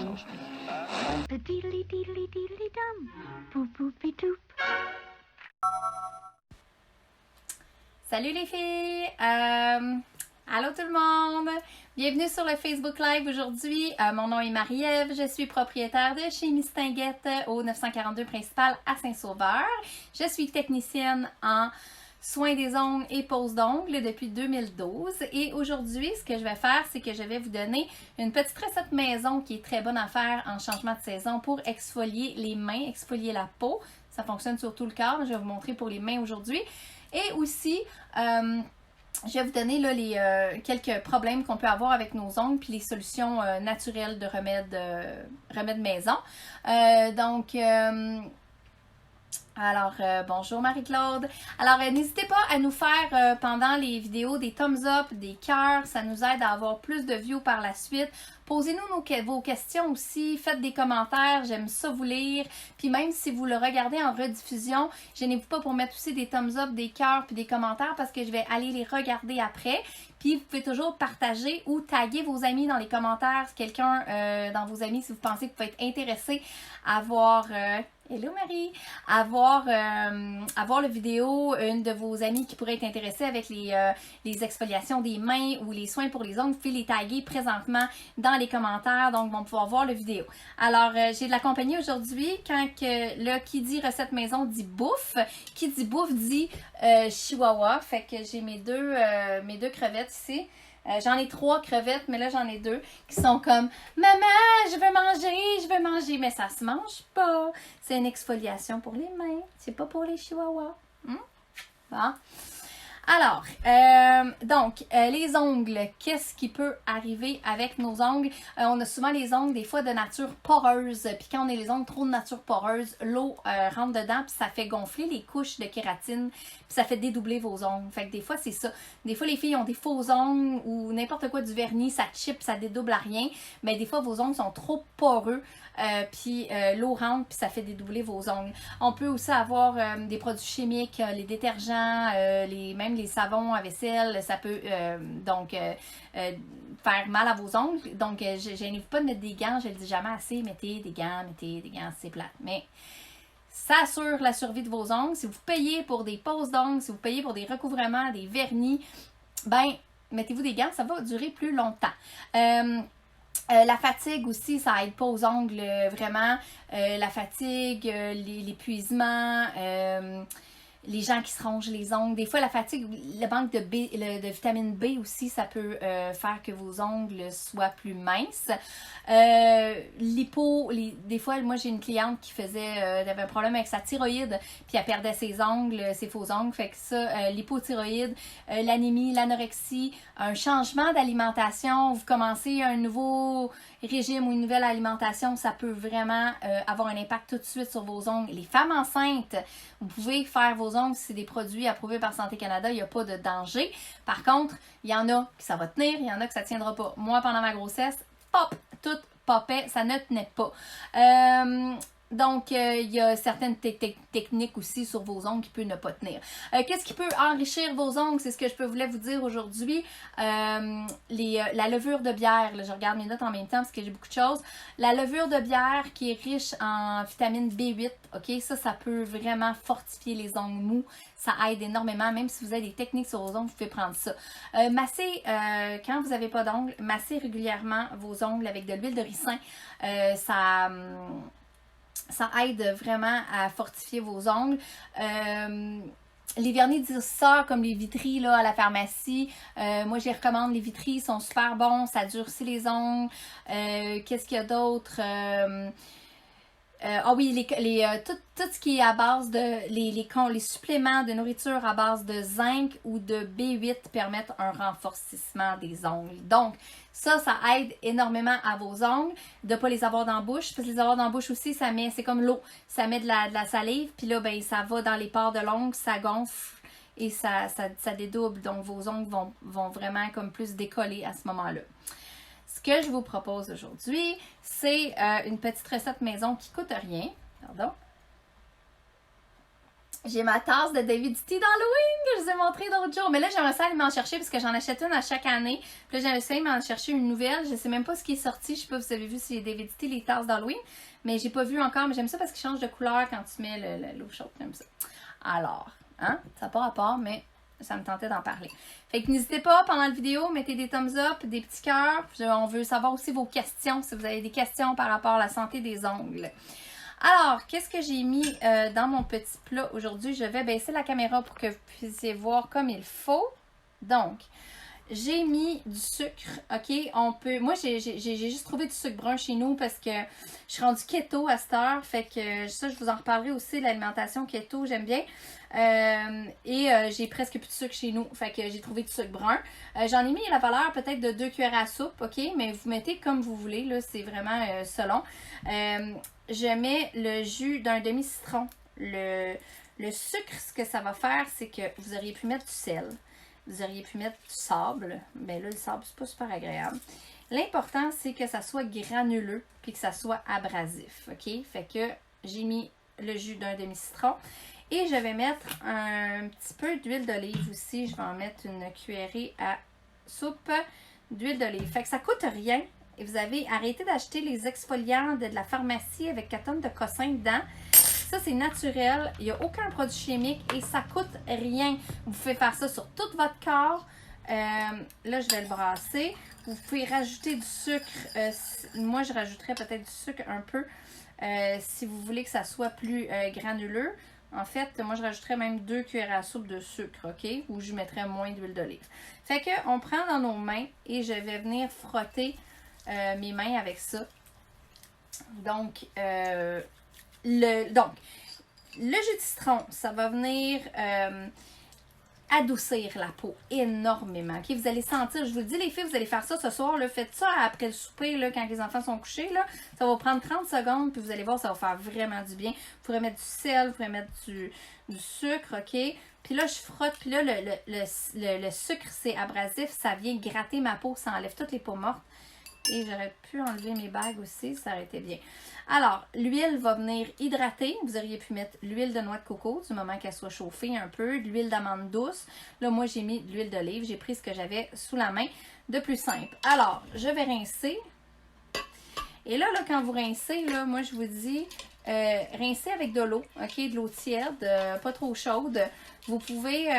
changement. Diddly diddly diddly dum. Boop boopy doop. Salut les filles! Allô tout le monde! Bienvenue sur le Facebook Live aujourd'hui. Mon nom est Marie-Ève, je suis propriétaire de chez Miss Tinguette au 942 principal à Saint-Sauveur. Je suis technicienne en soins des ongles et pose d'ongles depuis 2012. Et aujourd'hui, ce que je vais faire, c'est que je vais vous donner une petite recette maison qui est très bonne à faire en changement de saison pour exfolier les mains, exfolier la peau. Ça fonctionne sur tout le corps, mais je vais vous montrer pour les mains aujourd'hui. Et aussi, je vais vous donner là, quelques problèmes qu'on peut avoir avec nos ongles puis les solutions naturelles de remèdes maison. Bonjour Marie-Claude. Alors, n'hésitez pas à nous faire pendant les vidéos des thumbs up, des cœurs. Ça nous aide à avoir plus de views par la suite. Posez-nous vos questions aussi. Faites des commentaires. J'aime ça vous lire. Puis même si vous le regardez en rediffusion, gênez-vous pas pour mettre aussi des thumbs up, des cœurs puis des commentaires parce que je vais aller les regarder après. Puis vous pouvez toujours partager ou taguer vos amis dans les commentaires. Quelqu'un dans vos amis, si vous pensez que vous pouvez être intéressé à voir... Hello Marie! À voir la vidéo, une de vos amies qui pourrait être intéressée avec les exfoliations des mains ou les soins pour les ongles, vous pouvez les taguer présentement dans les commentaires, donc vont pouvoir voir la vidéo. Alors, j'ai de la compagnie aujourd'hui, qui dit recette maison dit bouffe, qui dit bouffe dit chihuahua, fait que j'ai mes deux crevettes ici. J'en ai 3 crevettes, mais là j'en ai 2 qui sont comme « Maman, je veux manger! » Mais ça se mange pas. C'est une exfoliation pour les mains. C'est pas pour les chihuahuas. Bon. Alors, les ongles, qu'est-ce qui peut arriver avec nos ongles? On a souvent les ongles des fois de nature poreuse, puis quand on a les ongles trop de nature poreuse, l'eau rentre dedans, puis ça fait gonfler les couches de kératine, puis ça fait dédoubler vos ongles. Fait que des fois, c'est ça. Des fois, les filles ont des faux ongles ou n'importe quoi du vernis, ça chip, ça dédouble à rien, mais des fois, vos ongles sont trop poreux, puis l'eau rentre, puis ça fait dédoubler vos ongles. On peut aussi avoir des produits chimiques, les détergents, même les savons à vaisselle, ça peut faire mal à vos ongles. Donc, gênez-vous pas de mettre des gants, je le dis jamais assez, mettez des gants, c'est plate. Mais ça assure la survie de vos ongles. Si vous payez pour des poses d'ongles, si vous payez pour des recouvrements, des vernis, mettez-vous des gants, ça va durer plus longtemps. La fatigue aussi, ça aide pas aux ongles vraiment. La fatigue, l'épuisement, les gens qui se rongent les ongles. Des fois, la fatigue, le manque de vitamine B aussi, ça peut faire que vos ongles soient plus minces. Des fois, moi, j'ai une cliente qui elle avait un problème avec sa thyroïde, puis elle perdait ses ongles, ses faux ongles. Fait que ça, l'hypothyroïde, l'anémie, l'anorexie, un changement d'alimentation, vous commencez un nouveau régime ou une nouvelle alimentation, ça peut vraiment avoir un impact tout de suite sur vos ongles. Les femmes enceintes, vous pouvez faire vos ongles si c'est des produits approuvés par Santé Canada, il n'y a pas de danger. Par contre, il y en a que ça va tenir, il y en a que ça ne tiendra pas. Moi, pendant ma grossesse, pop, tout popait, ça ne tenait pas. Il y a certaines techniques aussi sur vos ongles qui peuvent ne pas tenir. Qu'est-ce qui peut enrichir vos ongles? C'est ce que je voulais vous dire aujourd'hui. La levure de bière, là, je regarde mes notes en même temps parce que j'ai beaucoup de choses. La levure de bière qui est riche en vitamine B8, ok, ça peut vraiment fortifier les ongles mous. Ça aide énormément, même si vous avez des techniques sur vos ongles, vous pouvez prendre ça. Quand vous n'avez pas d'ongles, massez régulièrement vos ongles avec de l'huile de ricin. Ça aide vraiment à fortifier vos ongles. Les vernis durcisseurs comme les Vitry là, à la pharmacie, moi je les recommande, les Vitry sont super bons, ça durcit les ongles. Qu'est-ce qu'il y a d'autre? Tout ce qui est à base de les suppléments de nourriture à base de zinc ou de B8 permettent un renforcissement des ongles. Donc, ça aide énormément à vos ongles de ne pas les avoir dans la bouche. Parce que les avoir dans la bouche aussi, c'est comme l'eau. Ça met de la salive, puis là, ça va dans les pores de l'ongle, ça gonfle et ça dédouble. Donc, vos ongles vont vraiment comme plus décoller à ce moment-là. Ce que je vous propose aujourd'hui, c'est une petite recette maison qui ne coûte rien. Pardon. J'ai ma tasse de David's Tea d'Halloween que je vous ai montré l'autre jour. Mais là, j'aimerais ça aller m'en chercher parce que j'en achète une à chaque année. Puis là, j'aimerais ça aller m'en chercher une nouvelle. Je sais même pas ce qui est sorti. Je sais pas si vous avez vu si David's Tea, les tasses d'Halloween. Mais j'ai pas vu encore. Mais j'aime ça parce qu'il change de couleur quand tu mets l'eau chaude comme ça. Alors, hein, ça n'a pas rapport, mais ça me tentait d'en parler. Fait que n'hésitez pas, pendant la vidéo, mettez des thumbs up, des petits cœurs. On veut savoir aussi vos questions, si vous avez des questions par rapport à la santé des ongles. Alors, qu'est-ce que j'ai mis dans mon petit plat aujourd'hui? Je vais baisser la caméra pour que vous puissiez voir comme il faut. Donc, j'ai mis du sucre, ok? Moi, j'ai juste trouvé du sucre brun chez nous parce que je suis rendue keto à cette heure. Fait que ça, je vous en reparlerai aussi, l'alimentation keto, j'aime bien. J'ai presque plus de sucre chez nous. Fait que j'ai trouvé du sucre brun. J'en ai mis la valeur peut-être de 2 cuillères à soupe, ok? Mais vous mettez comme vous voulez, là, c'est vraiment selon. Je mets le jus d'un demi-citron. Le sucre, ce que ça va faire, c'est que vous auriez pu mettre du sel. Vous auriez pu mettre du sable. Mais là, le sable, c'est pas super agréable. L'important, c'est que ça soit granuleux puis que ça soit abrasif, ok? Fait que j'ai mis le jus d'un demi-citron. Et je vais mettre un petit peu d'huile d'olive aussi. Je vais en mettre une cuillerée à soupe d'huile d'olive. Fait que ça coûte rien. Et vous avez arrêté d'acheter les exfoliants de la pharmacie avec 4 tonnes de cossin dedans. Ça, c'est naturel. Il n'y a aucun produit chimique et ça coûte rien. Vous pouvez faire ça sur tout votre corps. Là, je vais le brasser. Vous pouvez rajouter du sucre. Moi, je rajouterais peut-être du sucre un peu si vous voulez que ça soit plus granuleux. En fait, moi, je rajouterais même 2 cuillères à soupe de sucre, ok? Ou je mettrais moins d'huile d'olive. Fait que on prend dans nos mains et je vais venir frotter mes mains avec ça. Donc, le jus de citron, ça va venir adoucir la peau énormément. Okay? Vous allez sentir, je vous le dis les filles, vous allez faire ça ce soir, là, faites ça après le souper, là, quand les enfants sont couchés. Là, ça va prendre 30 secondes, puis vous allez voir, ça va faire vraiment du bien. Vous pourrez mettre du sel, vous pourrez mettre du sucre, ok? Puis là, je frotte, puis là, le sucre, c'est abrasif, ça vient gratter ma peau, ça enlève toutes les peaux mortes. Et j'aurais pu enlever mes bagues aussi, ça aurait été bien. Alors, l'huile va venir hydrater. Vous auriez pu mettre l'huile de noix de coco du moment qu'elle soit chauffée un peu, de l'huile d'amande douce. Là, moi, j'ai mis de l'huile d'olive. J'ai pris ce que j'avais sous la main de plus simple. Alors, je vais rincer. Et là, quand vous rincez, là, moi, je vous dis, rincez avec de l'eau, ok? De l'eau tiède, pas trop chaude. Vous pouvez...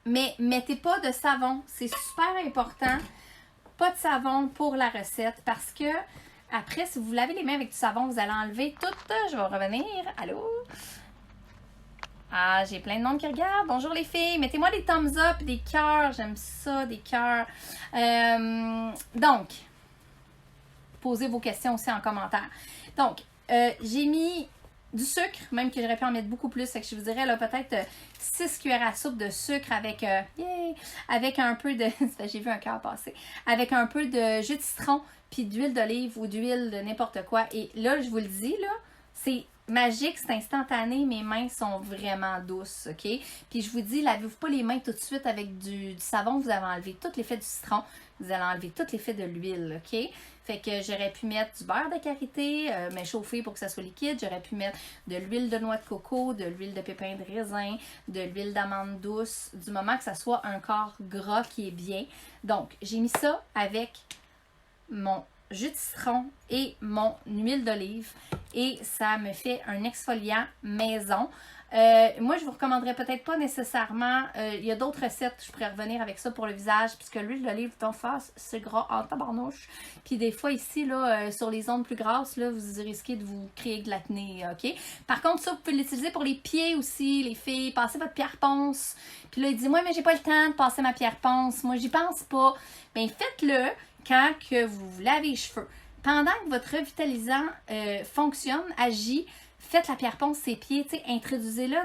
mais mettez pas de savon. C'est super important. Pas de savon pour la recette parce que après, si vous lavez les mains avec du savon, vous allez enlever tout. Je vais revenir. Allô? Ah, j'ai plein de monde qui regarde. Bonjour les filles. Mettez-moi des thumbs up, des cœurs. J'aime ça, des cœurs. Donc, posez vos questions aussi en commentaire. Donc, j'ai mis du sucre, même que j'aurais pu en mettre beaucoup plus. Fait que je vous dirais là peut-être 6 cuillères à soupe de sucre avec, avec un peu de... j'ai vu un cœur passer. Avec un peu de jus de citron, puis d'huile d'olive ou d'huile de n'importe quoi. Et là, je vous le dis, là, c'est magique, c'est instantané. Mes mains sont vraiment douces, ok? Puis je vous dis, lavez-vous pas les mains tout de suite avec du savon. Vous avez enlevé tout l'effet du citron. Vous allez enlever tout l'effet de l'huile, ok? Fait que j'aurais pu mettre du beurre de karité, mais chauffé pour que ça soit liquide. J'aurais pu mettre de l'huile de noix de coco, de l'huile de pépins de raisin, de l'huile d'amande douce, du moment que ça soit un corps gras qui est bien. Donc, j'ai mis ça avec mon jus de citron et mon huile d'olive et ça me fait un exfoliant maison. Moi, je vous recommanderais peut-être pas nécessairement. Il y a d'autres recettes, je pourrais revenir avec ça pour le visage, puisque l'huile d'olive d'en face, c'est gras en tabarnouche. Puis des fois ici, là, sur les zones plus grasses, là, vous risquez de vous créer de l'acné, ok? Par contre, ça, vous pouvez l'utiliser pour les pieds aussi, les filles. Passez votre pierre ponce. Puis là, il dit, moi, mais j'ai pas le temps de passer ma pierre ponce. Moi, j'y pense pas. Bien, faites-le quand que vous lavez les cheveux. Pendant que votre revitalisant fonctionne, agit, faites la pierre ponce ses pieds, introduisez-le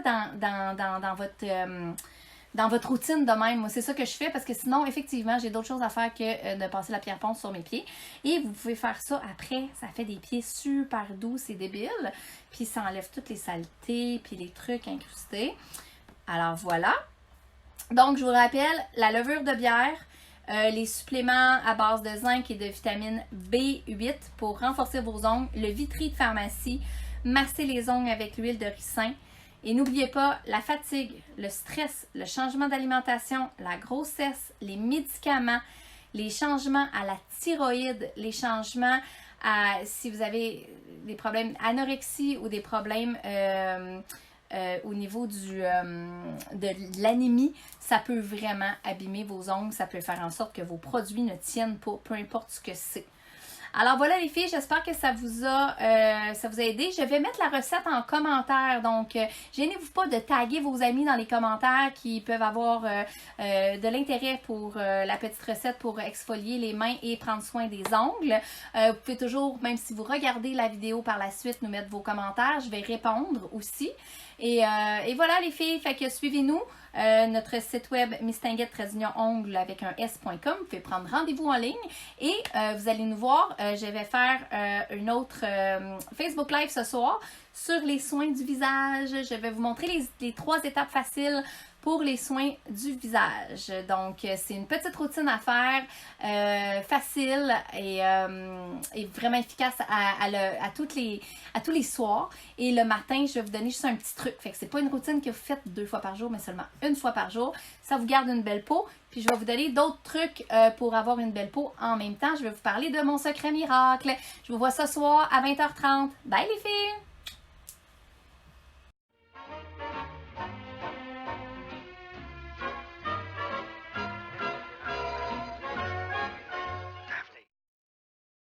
dans votre routine de même. Moi, c'est ça que je fais parce que sinon, effectivement, j'ai d'autres choses à faire que de passer la pierre ponce sur mes pieds. Et vous pouvez faire ça après. Ça fait des pieds super doux, c'est débile. Puis ça enlève toutes les saletés, puis les trucs incrustés. Alors voilà. Donc, je vous rappelle, la levure de bière, les suppléments à base de zinc et de vitamine B8 pour renforcer vos ongles, le Vitry de pharmacie, masser les ongles avec l'huile de ricin. Et n'oubliez pas, la fatigue, le stress, le changement d'alimentation, la grossesse, les médicaments, les changements à la thyroïde, les changements à si vous avez des problèmes d'anorexie ou des problèmes au niveau de l'anémie, ça peut vraiment abîmer vos ongles, ça peut faire en sorte que vos produits ne tiennent pas, peu importe ce que c'est. Alors voilà les filles, j'espère que ça vous a aidé. Je vais mettre la recette en commentaire, donc gênez-vous pas de taguer vos amis dans les commentaires qui peuvent avoir de l'intérêt pour la petite recette pour exfolier les mains et prendre soin des ongles. Vous pouvez toujours, même si vous regardez la vidéo par la suite, nous mettre vos commentaires, je vais répondre aussi. Et voilà les filles, fait que suivez-nous. Notre site web mistinguette-ongles avec un s.com. Vous pouvez prendre rendez-vous en ligne et vous allez nous voir. Je vais faire une autre Facebook Live ce soir sur les soins du visage. Je vais vous montrer les 3 étapes faciles pour les soins du visage. Donc, c'est une petite routine à faire, facile et vraiment efficace à tous les soirs. Et le matin, je vais vous donner juste un petit truc. Fait que c'est pas une routine que vous faites 2 fois par jour, mais seulement 1 fois par jour. Ça vous garde une belle peau. Puis je vais vous donner d'autres trucs pour avoir une belle peau en même temps. Je vais vous parler de mon secret miracle. Je vous vois ce soir à 20h30. Bye les filles!